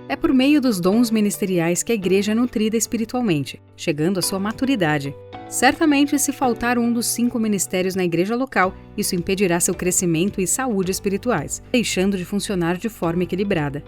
É por meio dos dons ministeriais que a igreja é nutrida espiritualmente, chegando à sua maturidade. Certamente, se faltar um dos 5 ministérios na igreja local, isso impedirá seu crescimento e saúde espirituais, deixando de funcionar de forma equilibrada.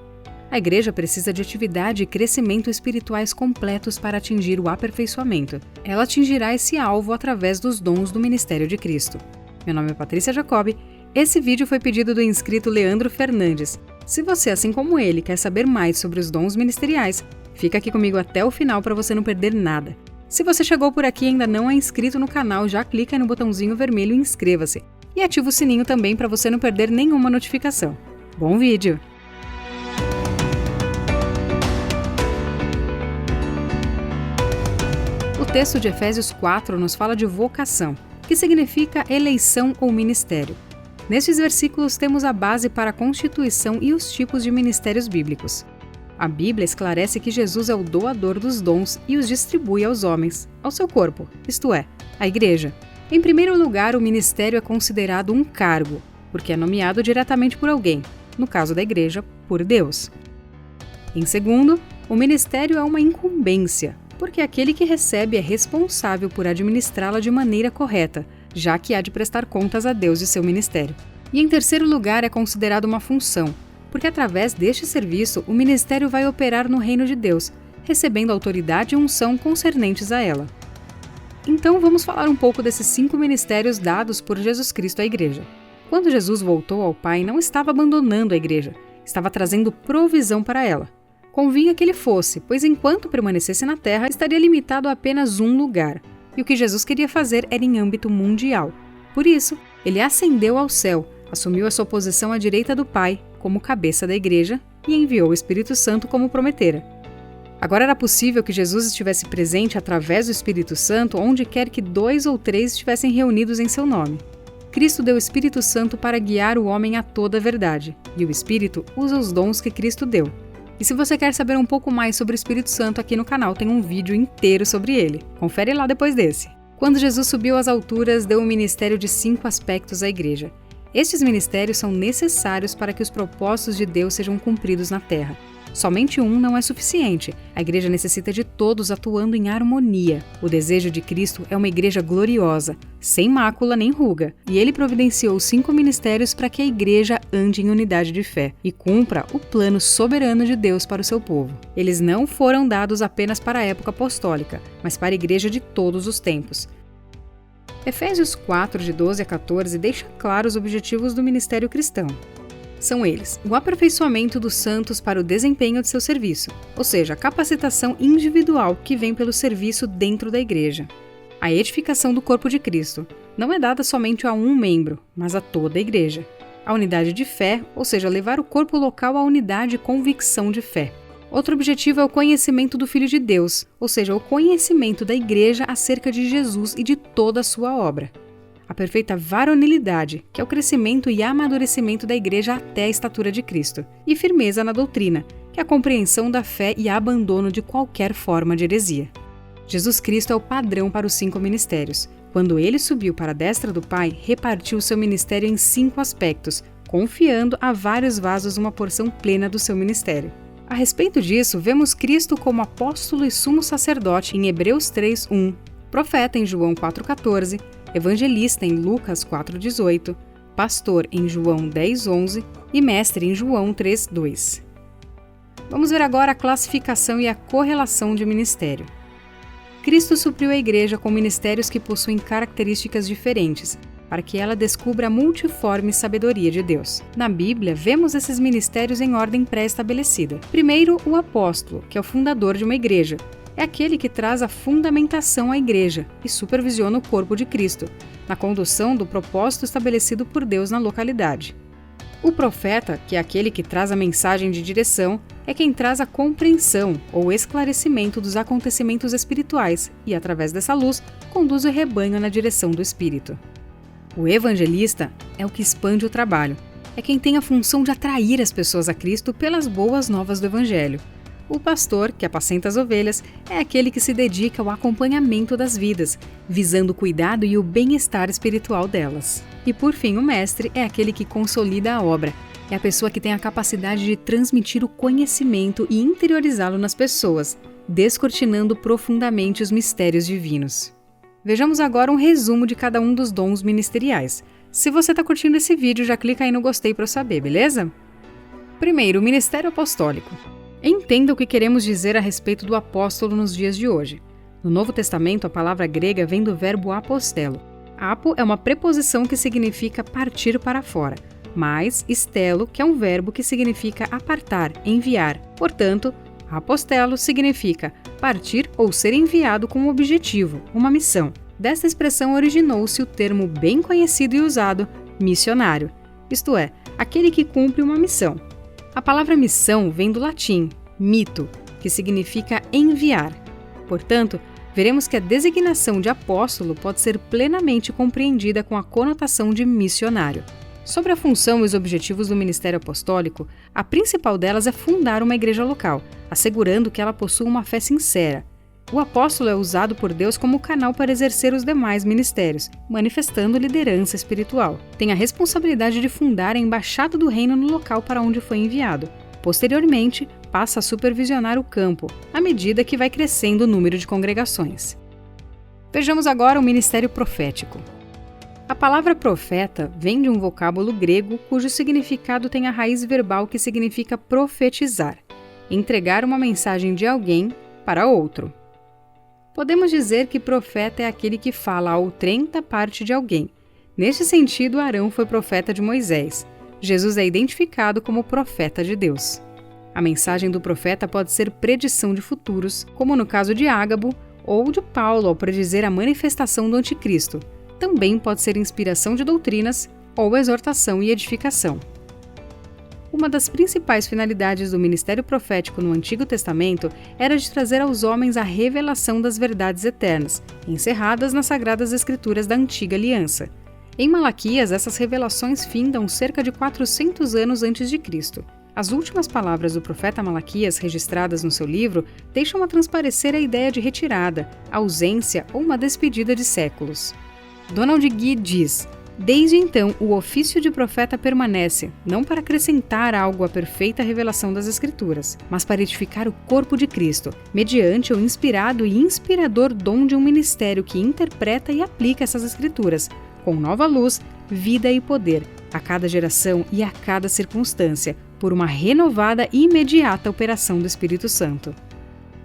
A igreja precisa de atividade e crescimento espirituais completos para atingir o aperfeiçoamento. Ela atingirá esse alvo através dos dons do ministério de Cristo. Meu nome é Patrícia Jacobi. Esse vídeo foi pedido do inscrito Leandro Fernandes. Se você, assim como ele, quer saber mais sobre os dons ministeriais, fica aqui comigo até o final para você não perder nada. Se você chegou por aqui e ainda não é inscrito no canal, já clica no botãozinho vermelho e inscreva-se. E ativa o sininho também para você não perder nenhuma notificação. Bom vídeo! O texto de Efésios 4 nos fala de vocação, que significa eleição ou ministério. Nestes versículos temos a base para a constituição e os tipos de ministérios bíblicos. A Bíblia esclarece que Jesus é o doador dos dons e os distribui aos homens, ao seu corpo, isto é, a igreja. Em primeiro lugar, o ministério é considerado um cargo, porque é nomeado diretamente por alguém, no caso da igreja, por Deus. Em segundo, o ministério é uma incumbência, porque aquele que recebe é responsável por administrá-la de maneira correta, já que há de prestar contas a Deus de seu ministério. E em terceiro lugar, é considerado uma função, porque através deste serviço o ministério vai operar no reino de Deus, recebendo autoridade e unção concernentes a ela. Então vamos falar um pouco desses 5 ministérios dados por Jesus Cristo à igreja. Quando Jesus voltou ao Pai, não estava abandonando a igreja, estava trazendo provisão para ela. Convinha que ele fosse, pois enquanto permanecesse na terra, estaria limitado a apenas um lugar, e o que Jesus queria fazer era em âmbito mundial. Por isso, ele ascendeu ao céu, assumiu a sua posição à direita do Pai, como cabeça da igreja, e enviou o Espírito Santo como prometera. Agora era possível que Jesus estivesse presente através do Espírito Santo onde quer que 2 ou 3 estivessem reunidos em seu nome. Cristo deu o Espírito Santo para guiar o homem a toda a verdade, e o Espírito usa os dons que Cristo deu. E se você quer saber um pouco mais sobre o Espírito Santo, aqui no canal tem um vídeo inteiro sobre ele. Confere lá depois desse. Quando Jesus subiu às alturas, deu um ministério de 5 aspectos à igreja. Estes ministérios são necessários para que os propósitos de Deus sejam cumpridos na terra. Somente um não é suficiente. A igreja necessita de todos atuando em harmonia. O desejo de Cristo é uma igreja gloriosa, sem mácula nem ruga, e ele providenciou 5 ministérios para que a igreja ande em unidade de fé e cumpra o plano soberano de Deus para o seu povo. Eles não foram dados apenas para a época apostólica, mas para a igreja de todos os tempos. Efésios 4, de 12 a 14, deixa claros os objetivos do ministério cristão. São eles: o aperfeiçoamento dos santos para o desempenho de seu serviço, ou seja, a capacitação individual que vem pelo serviço dentro da igreja. A edificação do corpo de Cristo não é dada somente a um membro, mas a toda a igreja. A unidade de fé, ou seja, levar o corpo local à unidade e convicção de fé. Outro objetivo é o conhecimento do Filho de Deus, ou seja, o conhecimento da igreja acerca de Jesus e de toda a sua obra. A perfeita varonilidade, que é o crescimento e amadurecimento da igreja até a estatura de Cristo, e firmeza na doutrina, que é a compreensão da fé e abandono de qualquer forma de heresia. Jesus Cristo é o padrão para os 5 ministérios. Quando ele subiu para a destra do Pai, repartiu seu ministério em 5 aspectos, confiando a vários vasos uma porção plena do seu ministério. A respeito disso, vemos Cristo como apóstolo e sumo sacerdote em Hebreus 3:1, profeta em João 4:14, evangelista em Lucas 4:18, pastor em João 10:11 e mestre em João 3:2. Vamos ver agora a classificação e a correlação de ministério. Cristo supriu a igreja com ministérios que possuem características diferentes, para que ela descubra a multiforme sabedoria de Deus. Na Bíblia, vemos esses ministérios em ordem pré-estabelecida. Primeiro, o apóstolo, que é o fundador de uma igreja. É aquele que traz a fundamentação à igreja e supervisiona o corpo de Cristo, na condução do propósito estabelecido por Deus na localidade. O profeta, que é aquele que traz a mensagem de direção, é quem traz a compreensão ou esclarecimento dos acontecimentos espirituais e, através dessa luz, conduz o rebanho na direção do Espírito. O evangelista é o que expande o trabalho, é quem tem a função de atrair as pessoas a Cristo pelas boas novas do Evangelho. O pastor, que apacenta as ovelhas, é aquele que se dedica ao acompanhamento das vidas, visando o cuidado e o bem-estar espiritual delas. E por fim, o mestre é aquele que consolida a obra, é a pessoa que tem a capacidade de transmitir o conhecimento e interiorizá-lo nas pessoas, descortinando profundamente os mistérios divinos. Vejamos agora um resumo de cada um dos dons ministeriais. Se você está curtindo esse vídeo, já clica aí no gostei para eu saber, beleza? Primeiro, o ministério apostólico. Entenda o que queremos dizer a respeito do apóstolo nos dias de hoje. No Novo Testamento, a palavra grega vem do verbo apostelo. Apo é uma preposição que significa partir para fora, mais stelo, que é um verbo que significa apartar, enviar. Portanto, apostelo significa partir ou ser enviado com um objetivo, uma missão. Desta expressão originou-se o termo bem conhecido e usado, missionário, isto é, aquele que cumpre uma missão. A palavra missão vem do latim, mito, que significa enviar. Portanto, veremos que a designação de apóstolo pode ser plenamente compreendida com a conotação de missionário. Sobre a função e os objetivos do ministério apostólico, a principal delas é fundar uma igreja local, assegurando que ela possua uma fé sincera. O apóstolo é usado por Deus como canal para exercer os demais ministérios, manifestando liderança espiritual. Tem a responsabilidade de fundar a embaixada do reino no local para onde foi enviado. Posteriormente, passa a supervisionar o campo, à medida que vai crescendo o número de congregações. Vejamos agora o ministério profético. A palavra profeta vem de um vocábulo grego cujo significado tem a raiz verbal que significa profetizar, entregar uma mensagem de alguém para outro. Podemos dizer que profeta é aquele que fala a outrem da parte de alguém. Neste sentido, Arão foi profeta de Moisés. Jesus é identificado como profeta de Deus. A mensagem do profeta pode ser predição de futuros, como no caso de Ágabo, ou de Paulo ao predizer a manifestação do anticristo. Também pode ser inspiração de doutrinas ou exortação e edificação. Uma das principais finalidades do ministério profético no Antigo Testamento era de trazer aos homens a revelação das verdades eternas, encerradas nas Sagradas Escrituras da Antiga Aliança. Em Malaquias, essas revelações findam cerca de 400 anos antes de Cristo. As últimas palavras do profeta Malaquias, registradas no seu livro, deixam a transparecer a ideia de retirada, ausência ou uma despedida de séculos. Donald Guy diz: desde então, o ofício de profeta permanece, não para acrescentar algo à perfeita revelação das Escrituras, mas para edificar o corpo de Cristo, mediante o inspirado e inspirador dom de um ministério que interpreta e aplica essas Escrituras, com nova luz, vida e poder, a cada geração e a cada circunstância, por uma renovada e imediata operação do Espírito Santo.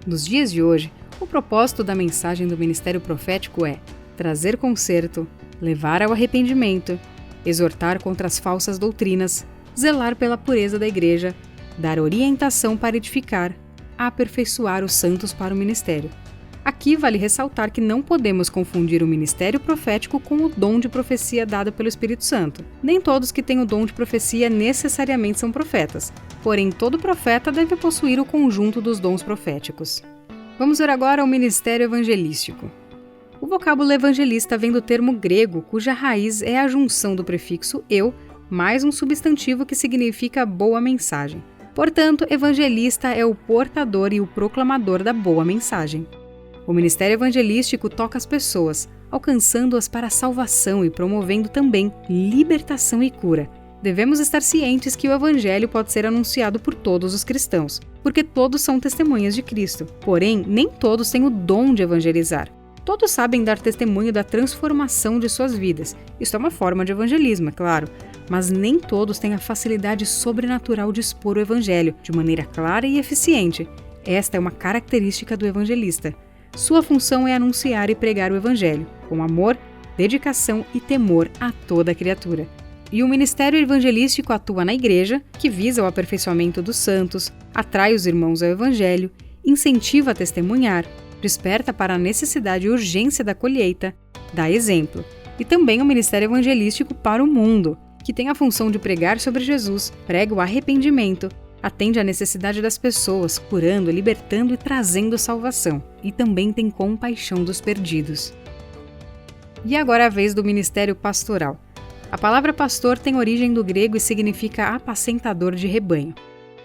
Nos dias de hoje, o propósito da mensagem do ministério profético é trazer conserto, levar ao arrependimento, exortar contra as falsas doutrinas, zelar pela pureza da igreja, dar orientação para edificar, aperfeiçoar os santos para o ministério. Aqui vale ressaltar que não podemos confundir o ministério profético com o dom de profecia dado pelo Espírito Santo. Nem todos que têm o dom de profecia necessariamente são profetas, porém todo profeta deve possuir o conjunto dos dons proféticos. Vamos ver agora o ministério evangelístico. O vocábulo evangelista vem do termo grego, cuja raiz é a junção do prefixo eu, mais um substantivo que significa boa mensagem. Portanto, evangelista é o portador e o proclamador da boa mensagem. O ministério evangelístico toca as pessoas, alcançando-as para a salvação e promovendo também libertação e cura. Devemos estar cientes que o evangelho pode ser anunciado por todos os cristãos, porque todos são testemunhas de Cristo. Porém, nem todos têm o dom de evangelizar. Todos sabem dar testemunho da transformação de suas vidas. Isso é uma forma de evangelismo, é claro. Mas nem todos têm a facilidade sobrenatural de expor o evangelho de maneira clara e eficiente. Esta é uma característica do evangelista. Sua função é anunciar e pregar o evangelho, com amor, dedicação e temor a toda a criatura. E o ministério evangelístico atua na igreja, que visa o aperfeiçoamento dos santos, atrai os irmãos ao evangelho, incentiva a testemunhar, desperta para a necessidade e urgência da colheita, dá exemplo. E também o ministério evangelístico para o mundo, que tem a função de pregar sobre Jesus, prega o arrependimento, atende à necessidade das pessoas, curando, libertando e trazendo salvação. E também tem compaixão dos perdidos. E agora a vez do ministério pastoral. A palavra pastor tem origem do grego e significa apacentador de rebanho.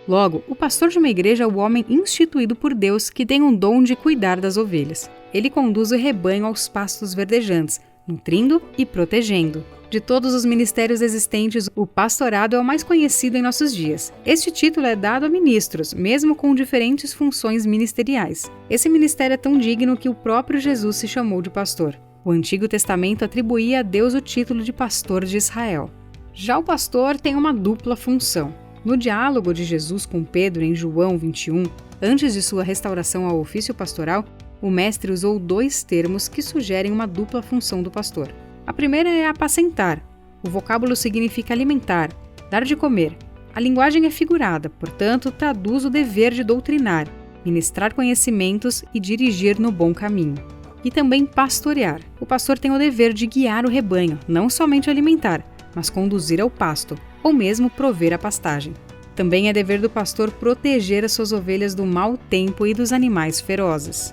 Logo, o pastor de uma igreja é o homem instituído por Deus que tem um dom de cuidar das ovelhas. Ele conduz o rebanho aos pastos verdejantes, nutrindo e protegendo. De todos os ministérios existentes, o pastorado é o mais conhecido em nossos dias. Este título é dado a ministros, mesmo com diferentes funções ministeriais. Esse ministério é tão digno que o próprio Jesus se chamou de pastor. O Antigo Testamento atribuía a Deus o título de pastor de Israel. Já o pastor tem uma dupla função. No diálogo de Jesus com Pedro em João 21, antes de sua restauração ao ofício pastoral, o mestre usou 2 termos que sugerem uma dupla função do pastor. A primeira é apacentar. O vocábulo significa alimentar, dar de comer. A linguagem é figurada, portanto, traduz o dever de doutrinar, ministrar conhecimentos e dirigir no bom caminho. E também pastorear. O pastor tem o dever de guiar o rebanho, não somente alimentar, mas conduzir ao pasto, ou mesmo prover a pastagem. Também é dever do pastor proteger as suas ovelhas do mau tempo e dos animais ferozes.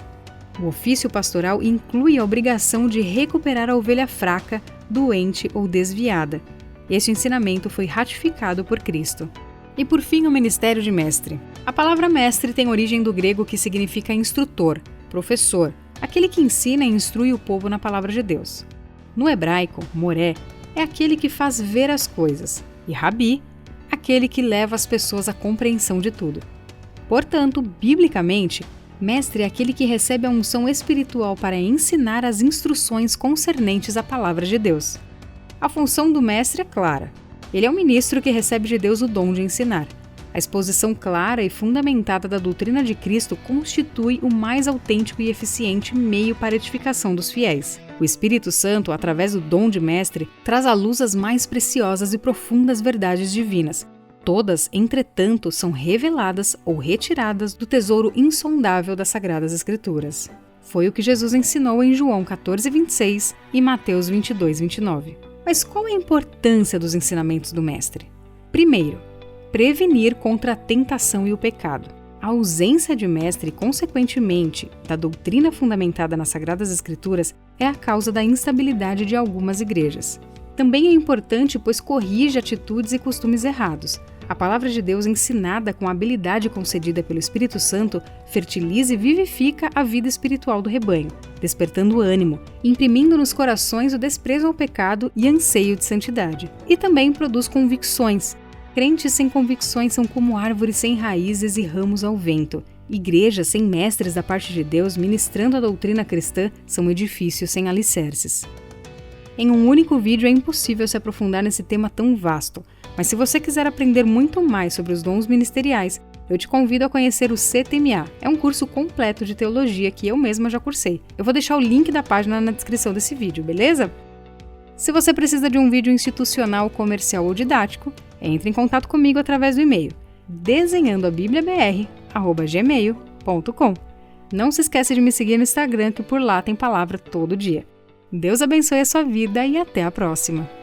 O ofício pastoral inclui a obrigação de recuperar a ovelha fraca, doente ou desviada. Este ensinamento foi ratificado por Cristo. E por fim, o ministério de mestre. A palavra mestre tem origem do grego que significa instrutor, professor, aquele que ensina e instrui o povo na palavra de Deus. No hebraico, moré é aquele que faz ver as coisas, e rabi, aquele que leva as pessoas à compreensão de tudo. Portanto, biblicamente, mestre é aquele que recebe a unção espiritual para ensinar as instruções concernentes à palavra de Deus. A função do mestre é clara. Ele é um ministro que recebe de Deus o dom de ensinar. A exposição clara e fundamentada da doutrina de Cristo constitui o mais autêntico e eficiente meio para a edificação dos fiéis. O Espírito Santo, através do dom de mestre, traz à luz as mais preciosas e profundas verdades divinas. Todas, entretanto, são reveladas ou retiradas do tesouro insondável das Sagradas Escrituras. Foi o que Jesus ensinou em João 14:26 e Mateus 22:29. Mas qual é a importância dos ensinamentos do Mestre? Primeiro, prevenir contra a tentação e o pecado. A ausência de mestre, consequentemente, da doutrina fundamentada nas Sagradas Escrituras, é a causa da instabilidade de algumas igrejas. Também é importante, pois corrige atitudes e costumes errados. A palavra de Deus, ensinada com a habilidade concedida pelo Espírito Santo, fertiliza e vivifica a vida espiritual do rebanho, despertando ânimo, imprimindo nos corações o desprezo ao pecado e anseio de santidade. E também produz convicções. Crentes sem convicções são como árvores sem raízes e ramos ao vento. Igrejas sem mestres da parte de Deus ministrando a doutrina cristã são edifícios sem alicerces. Em um único vídeo é impossível se aprofundar nesse tema tão vasto, mas se você quiser aprender muito mais sobre os dons ministeriais, eu te convido a conhecer o CTMA. É um curso completo de teologia que eu mesma já cursei. Eu vou deixar o link da página na descrição desse vídeo, beleza? Se você precisa de um vídeo institucional, comercial ou didático, entre em contato comigo através do e-mail desenhandoabibliabr@gmail.com. Não se esqueça de me seguir no Instagram, que por lá tem palavra todo dia. Deus abençoe a sua vida e até a próxima!